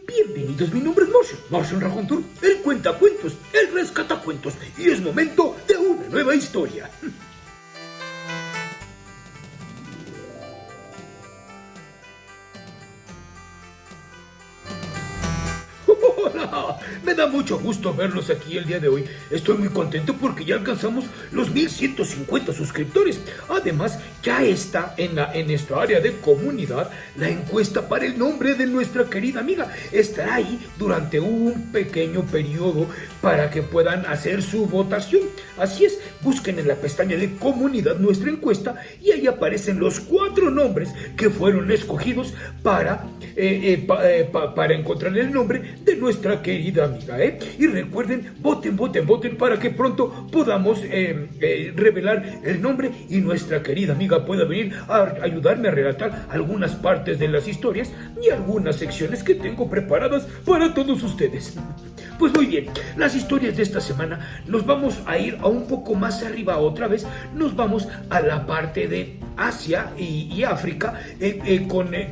Bienvenidos, mi nombre es Martian Racontur, el cuentacuentos, el rescatacuentos, y es momento de una nueva historia. Hola, me da mucho gusto verlos aquí el día de hoy. Estoy muy contento porque ya alcanzamos los 1150 suscriptores. Además, ya está en nuestra área de comunidad la encuesta para el nombre de nuestra querida amiga. Estará ahí durante un pequeño periodo para que puedan hacer su votación. Así es, busquen en la pestaña de comunidad nuestra encuesta y ahí aparecen los 4 nombres que fueron escogidos para encontrar el nombre de nuestra querida amiga, Y recuerden, voten para que pronto podamos revelar el nombre y nuestra querida amiga pueda venir a ayudarme a relatar algunas partes de las historias y algunas secciones que tengo preparadas para todos ustedes. Pues muy bien, las historias de esta semana nos vamos a ir a un poco más arriba otra vez. Nos vamos a la parte de Asia y África con el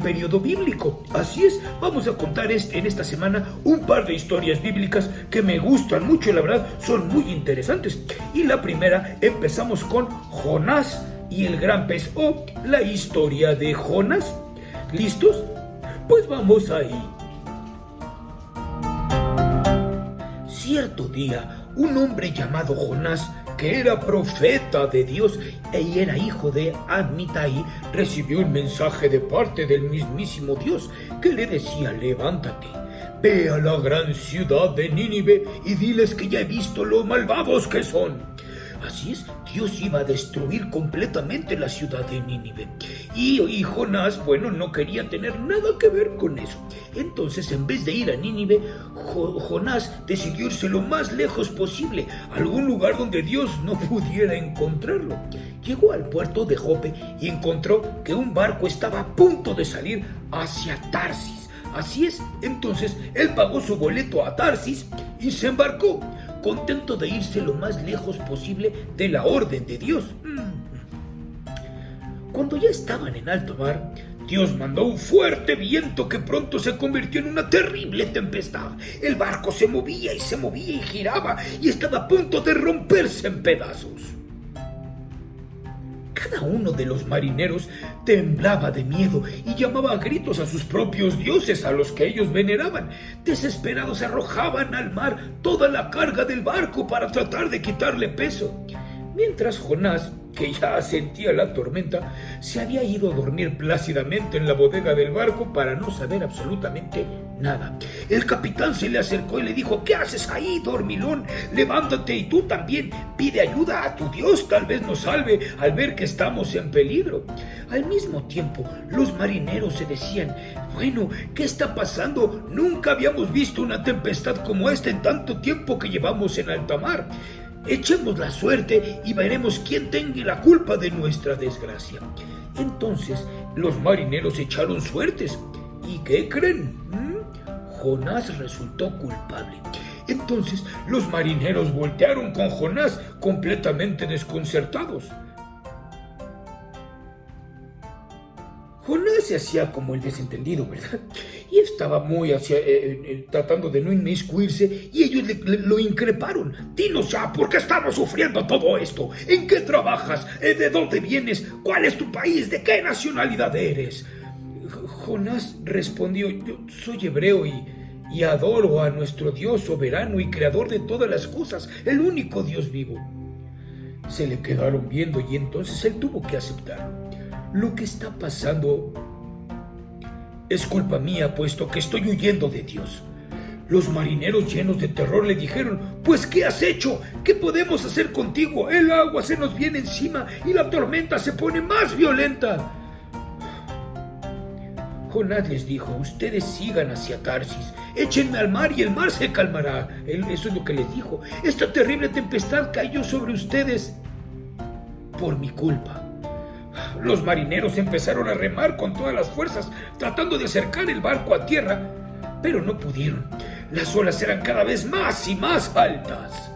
periodo bíblico. Así es, vamos a contar en esta semana un par de historias bíblicas que me gustan mucho y la verdad son muy interesantes. Y la primera, empezamos con Jonás y el gran pez, o la historia de Jonás. ¿Listos? Pues vamos ahí. Cierto día, un hombre llamado Jonás, que era profeta de Dios y era hijo de Amitai, recibió un mensaje de parte del mismísimo Dios que le decía: levántate, ve a la gran ciudad de Nínive y diles que ya he visto lo malvados que son. Así es, Dios iba a destruir completamente la ciudad de Nínive. Y Jonás, no quería tener nada que ver con eso. Entonces, en vez de ir a Nínive, Jonás decidió irse lo más lejos posible, a algún lugar donde Dios no pudiera encontrarlo. Llegó al puerto de Jope y encontró que un barco estaba a punto de salir hacia Tarsis. Así es, entonces él pagó su boleto a Tarsis y se embarcó, contento de irse lo más lejos posible de la orden de Dios. Cuando ya estaban en alta mar, Dios mandó un fuerte viento que pronto se convirtió en una terrible tempestad. El barco se movía y giraba y estaba a punto de romperse en pedazos. Cada uno de los marineros temblaba de miedo y llamaba a gritos a sus propios dioses, a los que ellos veneraban. Desesperados arrojaban al mar toda la carga del barco para tratar de quitarle peso. Mientras Jonás, que ya sentía la tormenta, se había ido a dormir plácidamente en la bodega del barco para no saber absolutamente nada. El capitán se le acercó y le dijo: ¿qué haces ahí, dormilón? Levántate y tú también pide ayuda a tu Dios, tal vez nos salve al ver que estamos en peligro. Al mismo tiempo, los marineros se decían: ¿qué está pasando? Nunca habíamos visto una tempestad como esta en tanto tiempo que llevamos en alta mar. Echemos la suerte y veremos quién tenga la culpa de nuestra desgracia. Entonces los marineros echaron suertes. ¿Y qué creen? Jonás resultó culpable. Entonces los marineros voltearon con Jonás completamente desconcertados. Jonás se hacía como el desentendido, ¿verdad? Y estaba muy tratando de no inmiscuirse y ellos lo increparon. Dinos ya, ¿por qué estamos sufriendo todo esto? ¿En qué trabajas? ¿De dónde vienes? ¿Cuál es tu país? ¿De qué nacionalidad eres? Jonás respondió: yo soy hebreo y adoro a nuestro Dios soberano y creador de todas las cosas, el único Dios vivo. Se le quedaron viendo y entonces él tuvo que aceptarlo. Lo que está pasando es culpa mía, puesto que estoy huyendo de Dios. Los marineros, llenos de terror, le dijeron: ¿pues qué has hecho? ¿Qué podemos hacer contigo? El agua se nos viene encima y la tormenta se pone más violenta. Jonás les dijo: ustedes sigan hacia Tarsis, échenme al mar y el mar se calmará. Eso es lo que les dijo. Esta terrible tempestad cayó sobre ustedes por mi culpa. Los marineros empezaron a remar con todas las fuerzas, tratando de acercar el barco a tierra, pero no pudieron. Las olas eran cada vez más y más altas.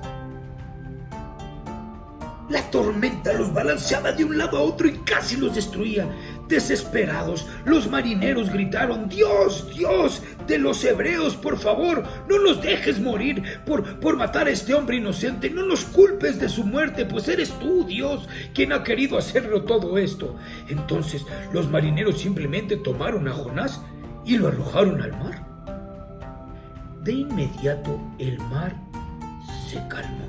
La tormenta los balanceaba de un lado a otro y casi los destruía. Desesperados, los marineros gritaron: Dios, Dios de los hebreos, por favor, no nos dejes morir por matar a este hombre inocente. No nos culpes de su muerte, pues eres tú, Dios, quien ha querido hacerlo todo esto. Entonces los marineros simplemente tomaron a Jonás y lo arrojaron al mar. De inmediato el mar se calmó.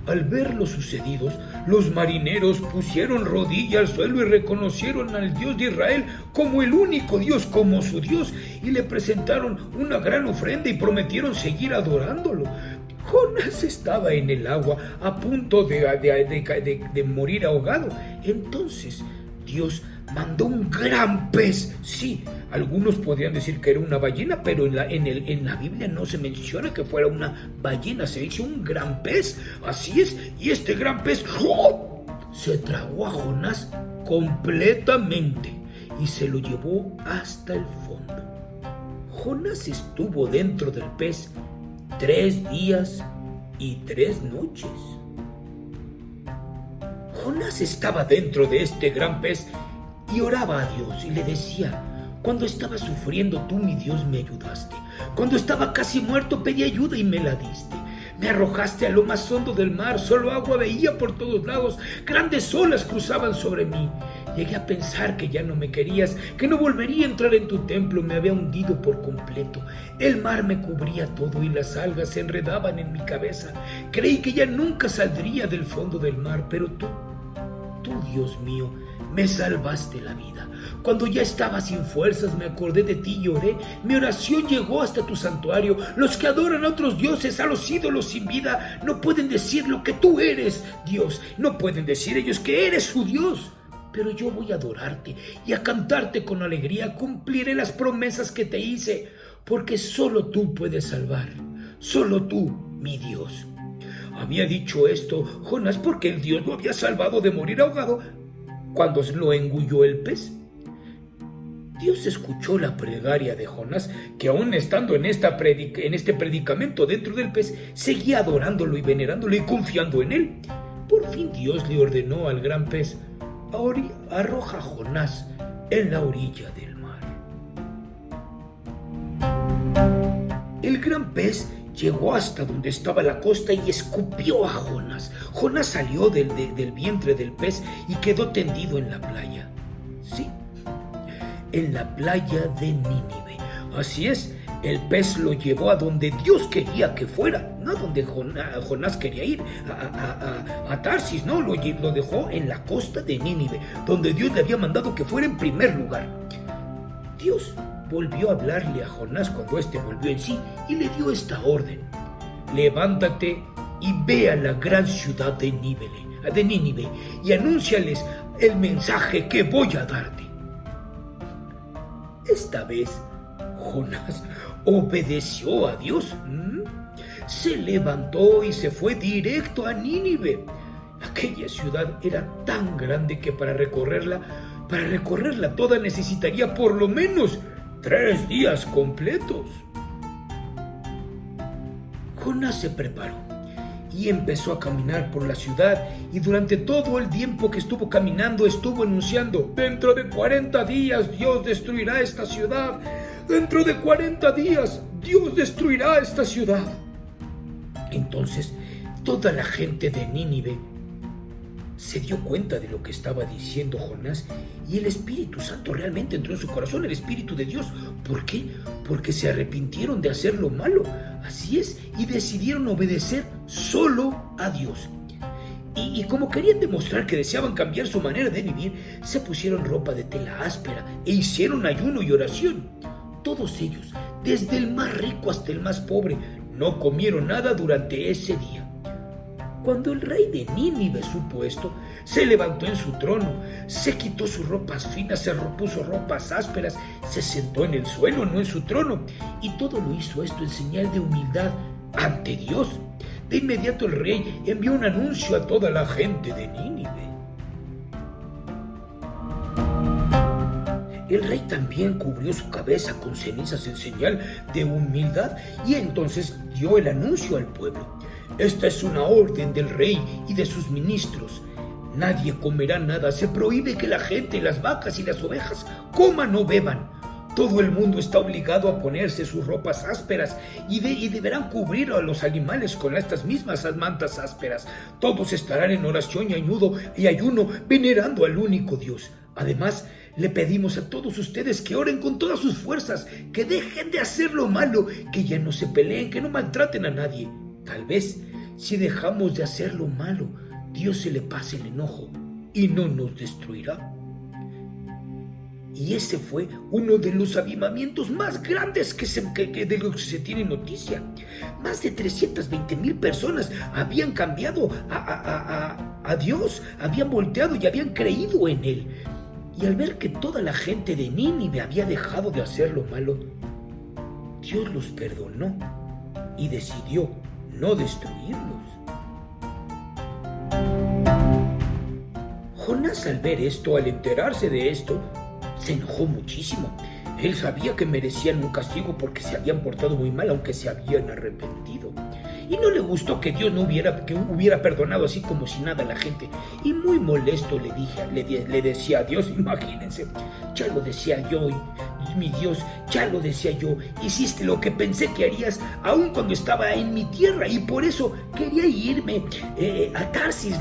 Al ver lo sucedido, los marineros pusieron rodilla al suelo y reconocieron al Dios de Israel como el único Dios, como su Dios, y le presentaron una gran ofrenda y prometieron seguir adorándolo. Jonás estaba en el agua a punto de morir ahogado. Entonces Dios mandó un gran pez. Sí, algunos podrían decir que era una ballena, pero en la Biblia no se menciona que fuera una ballena, se dice un gran pez. Así es, y este gran pez se tragó a Jonás completamente y se lo llevó hasta el fondo. Jonás estuvo dentro del pez 3 días y 3 noches. Jonás estaba dentro de este gran pez y oraba a Dios y le decía: cuando estaba sufriendo, tú, mi Dios, me ayudaste. Cuando estaba casi muerto, pedí ayuda y me la diste. Me arrojaste a lo más hondo del mar, solo agua veía por todos lados, grandes olas cruzaban sobre mí. Llegué a pensar que ya no me querías, que no volvería a entrar en tu templo, me había hundido por completo. El mar me cubría todo y las algas se enredaban en mi cabeza. Creí que ya nunca saldría del fondo del mar, pero tú, Dios mío, me salvaste la vida. Cuando ya estaba sin fuerzas, me acordé de ti y oré. Mi oración llegó hasta tu santuario. Los que adoran a otros dioses, a los ídolos sin vida, no pueden decir lo que tú eres, Dios. No pueden decir ellos que eres su Dios. Pero yo voy a adorarte y a cantarte con alegría. Cumpliré las promesas que te hice, porque solo tú puedes salvar. Solo tú, mi Dios. Había dicho esto Jonás porque el Dios lo había salvado de morir ahogado cuando lo engulló el pez. Dios escuchó la plegaria de Jonás, que aún estando en este predicamento dentro del pez, seguía adorándolo y venerándolo y confiando en él. Por fin Dios le ordenó al gran pez: arroja a Jonás en la orilla del mar. El gran pez llegó hasta donde estaba la costa y escupió a Jonás. Jonás salió del vientre del pez y quedó tendido en la playa. Sí, en la playa de Nínive. Así es, el pez lo llevó a donde Dios quería que fuera, no a donde Jonás quería ir, a Tarsis, no, lo dejó en la costa de Nínive, donde Dios le había mandado que fuera en primer lugar. Dios volvió a hablarle a Jonás cuando éste volvió en sí y le dio esta orden: levántate y ve a la gran ciudad de Nínive y anúnciales el mensaje que voy a darte. Esta vez Jonás obedeció a Dios. Se levantó y se fue directo a Nínive. Aquella ciudad era tan grande que para recorrerla toda necesitaría por lo menos 3 días completos. Jonás se preparó y empezó a caminar por la ciudad, y durante todo el tiempo que estuvo caminando estuvo anunciando: dentro de 40 días Dios destruirá esta ciudad. Dentro de 40 días Dios destruirá esta ciudad. Entonces toda la gente de Nínive se dio cuenta de lo que estaba diciendo Jonás, y el Espíritu Santo realmente entró en su corazón, el Espíritu de Dios. ¿Por qué? Porque se arrepintieron de hacer lo malo. Así es, y decidieron obedecer solo a Dios. Y como querían demostrar que deseaban cambiar su manera de vivir, se pusieron ropa de tela áspera e hicieron ayuno y oración. Todos ellos, desde el más rico hasta el más pobre, no comieron nada durante ese día. Cuando el rey de Nínive supo esto, se levantó en su trono, se quitó sus ropas finas, se puso ropas ásperas, se sentó en el suelo, no en su trono, y todo lo hizo esto en señal de humildad ante Dios. De inmediato el rey envió un anuncio a toda la gente de Nínive. El rey también cubrió su cabeza con cenizas en señal de humildad, y entonces dio el anuncio al pueblo: Esta es una orden del rey y de sus ministros. Nadie comerá nada. Se prohíbe que la gente, las vacas y las ovejas coman o beban. Todo el mundo está obligado a ponerse sus ropas ásperas y deberán cubrir a los animales con estas mismas mantas ásperas. Todos estarán en oración y ayuno, venerando al único Dios. Además, le pedimos a todos ustedes que oren con todas sus fuerzas, que dejen de hacer lo malo, que ya no se peleen, que no maltraten a nadie. Tal vez, si dejamos de hacer lo malo, Dios se le pase el enojo y no nos destruirá. Y ese fue uno de los avivamientos más grandes de los que se tiene noticia. Más de 320,000 personas habían cambiado a Dios, habían volteado y habían creído en Él. Y al ver que toda la gente de Nínive había dejado de hacer lo malo, Dios los perdonó y decidió no destruirlos. Jonás, al ver esto, al enterarse de esto, se enojó muchísimo. Él sabía que merecían un castigo porque se habían portado muy mal, aunque se habían arrepentido. Y no le gustó que Dios hubiera perdonado así como si nada a la gente. Y muy molesto le decía a Dios, imagínense, ya lo decía yo, mi Dios, ya lo decía yo, hiciste lo que pensé que harías aun cuando estaba en mi tierra, y por eso quería irme a Tarsis,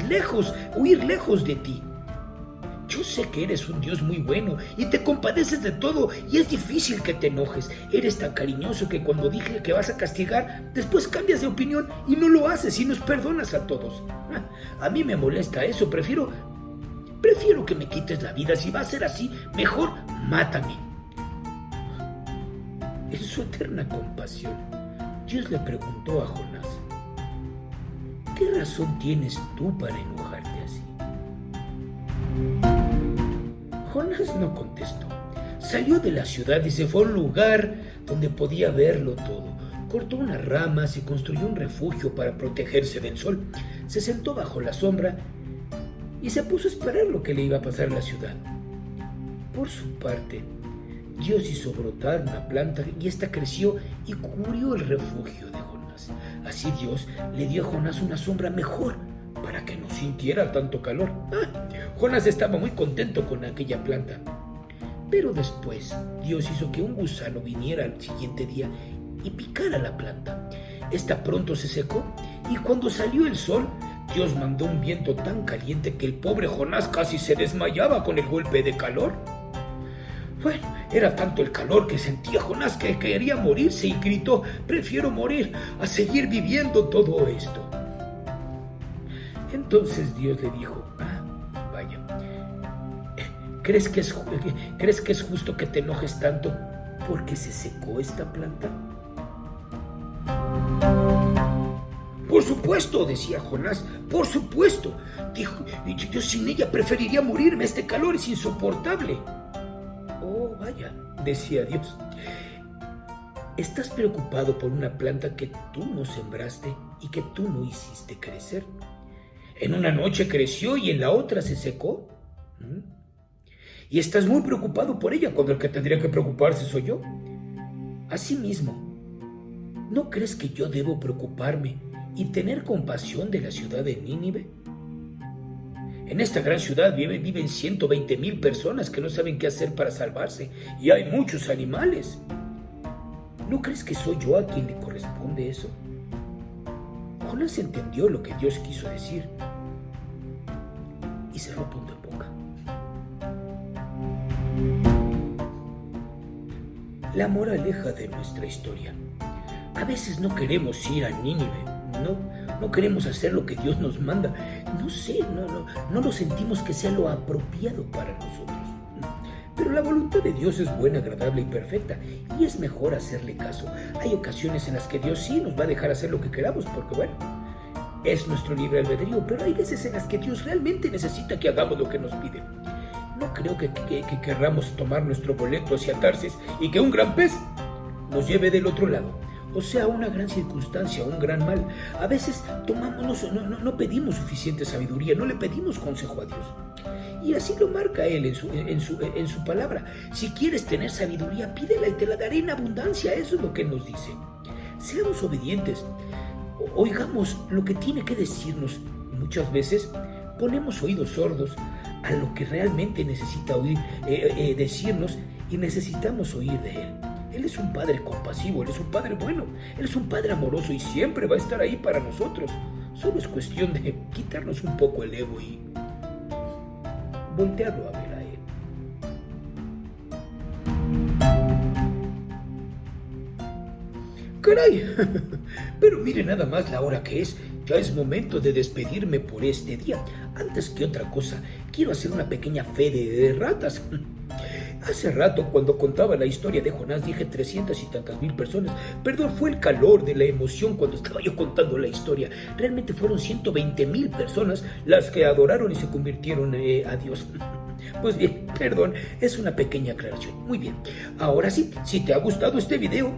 huir lejos de ti. Yo sé que eres un Dios muy bueno y te compadeces de todo, y es difícil que te enojes. Eres tan cariñoso que cuando dije que vas a castigar, después cambias de opinión y no lo haces y nos perdonas a todos. A mí me molesta eso. Prefiero que me quites la vida. Si va a ser así, mejor mátame. En su eterna compasión, Dios le preguntó a Jonás: ¿qué razón tienes tú para enojarte así? Jonás no contestó. Salió de la ciudad y se fue a un lugar donde podía verlo todo. Cortó unas ramas y construyó un refugio para protegerse del sol. Se sentó bajo la sombra y se puso a esperar lo que le iba a pasar en la ciudad. Por su parte, Dios hizo brotar una planta y esta creció y cubrió el refugio de Jonás. Así Dios le dio a Jonás una sombra mejor para que no sintiera tanto calor. Jonás estaba muy contento con aquella planta. Pero después Dios hizo que un gusano viniera al siguiente día y picara la planta. Esta pronto se secó, y cuando salió el sol, Dios mandó un viento tan caliente que el pobre Jonás casi se desmayaba con el golpe de calor. Bueno, era tanto el calor que sentía Jonás que quería morirse y gritó: prefiero morir a seguir viviendo todo esto. Entonces Dios le dijo: vaya, ¿crees que es justo que te enojes tanto porque se secó esta planta? Por supuesto, decía Jonás, por supuesto. Dijo: yo sin ella preferiría morirme, este calor es insoportable. Oh, vaya, decía Dios, estás preocupado por una planta que tú no sembraste y que tú no hiciste crecer. En una noche creció y en la otra se secó. Y estás muy preocupado por ella cuando el que tendría que preocuparse soy yo. Asimismo, ¿no crees que yo debo preocuparme y tener compasión de la ciudad de Nínive? En esta gran ciudad viven 120,000 personas que no saben qué hacer para salvarse, y hay muchos animales. ¿No crees que soy yo a quien le corresponde eso? Jonás entendió lo que Dios quiso decir y cerró punto en boca. La moraleja de nuestra historia: a veces no queremos ir a Nínive, no queremos hacer lo que Dios nos manda. No sé, no lo sentimos que sea lo apropiado para nosotros. Pero la voluntad de Dios es buena, agradable y perfecta, y es mejor hacerle caso. Hay ocasiones en las que Dios sí nos va a dejar hacer lo que queramos, porque bueno, es nuestro libre albedrío, pero hay veces en las que Dios realmente necesita que hagamos lo que nos pide. No creo que querramos tomar nuestro boleto hacia Tarsis y que un gran pez nos lleve del otro lado, o sea, una gran circunstancia, un gran mal. A veces no pedimos suficiente sabiduría, no le pedimos consejo a Dios. Y así lo marca Él en su palabra. Si quieres tener sabiduría, pídela y te la daré en abundancia. Eso es lo que nos dice. Seamos obedientes. oigamos lo que tiene que decirnos. Muchas veces ponemos oídos sordos a lo que realmente necesita oír, decirnos, y necesitamos oír de Él. Él es un Padre compasivo, Él es un Padre bueno, Él es un Padre amoroso y siempre va a estar ahí para nosotros. Solo es cuestión de quitarnos un poco el ego y voltearlo a ver a Él. ¡Caray! Pero mire nada más la hora que es. Ya es momento de despedirme por este día. Antes que otra cosa, quiero hacer una pequeña fe de ratas. Hace rato, cuando contaba la historia de Jonás, dije 300 y tantas mil personas. Perdón, fue el calor de la emoción cuando estaba yo contando la historia. Realmente fueron 120,000 personas las que adoraron y se convirtieron a Dios. Pues bien, perdón, es una pequeña aclaración. Muy bien, ahora sí, si te ha gustado este video,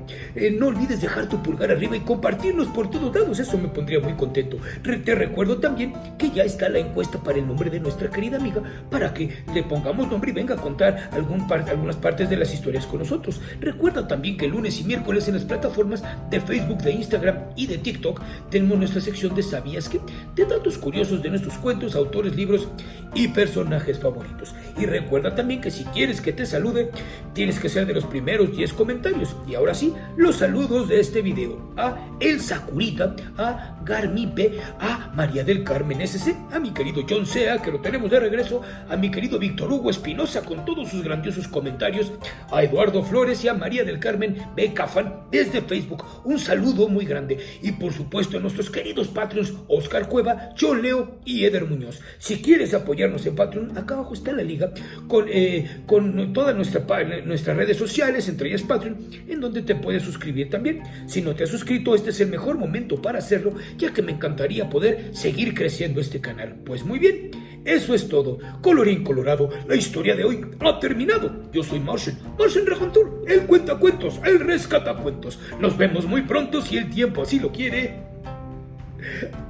no olvides dejar tu pulgar arriba y compartirnos por todos lados, eso me pondría muy contento. Te recuerdo también que ya está la encuesta para el nombre de nuestra querida amiga, para que le pongamos nombre y venga a contar algunas partes de las historias con nosotros. Recuerda también que lunes y miércoles en las plataformas de Facebook, de Instagram y de TikTok tenemos nuestra sección de ¿Sabías qué? De datos curiosos de nuestros cuentos, autores, libros y personajes favoritos. Y recuerda también que si quieres que te salude, tienes que ser de los primeros 10 comentarios. Y ahora sí, los saludos de este video. A El Sakurita, a Garmipe, a María del Carmen SC, a mi querido John Sea, que lo tenemos de regreso, a mi querido Víctor Hugo Espinosa con todos sus grandiosos comentarios, a Eduardo Flores y a María del Carmen Becafan desde Facebook. Un saludo muy grande. Y por supuesto a nuestros queridos Patreons, Oscar Cueva, John Leo y Eder Muñoz. Si quieres apoyarnos en Patreon, acá abajo está la liga con todas nuestras redes sociales, entre ellas Patreon, en donde te puedes suscribir también. Si no te has suscrito, este es el mejor momento para hacerlo, ya que me encantaría poder seguir creciendo este canal. Pues muy bien, eso es todo. Colorín colorado, la historia de hoy ha terminado. Yo soy Martian Racontur, el cuentacuentos, el rescatacuentos. Nos vemos muy pronto si el tiempo así lo quiere.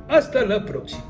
Hasta la próxima.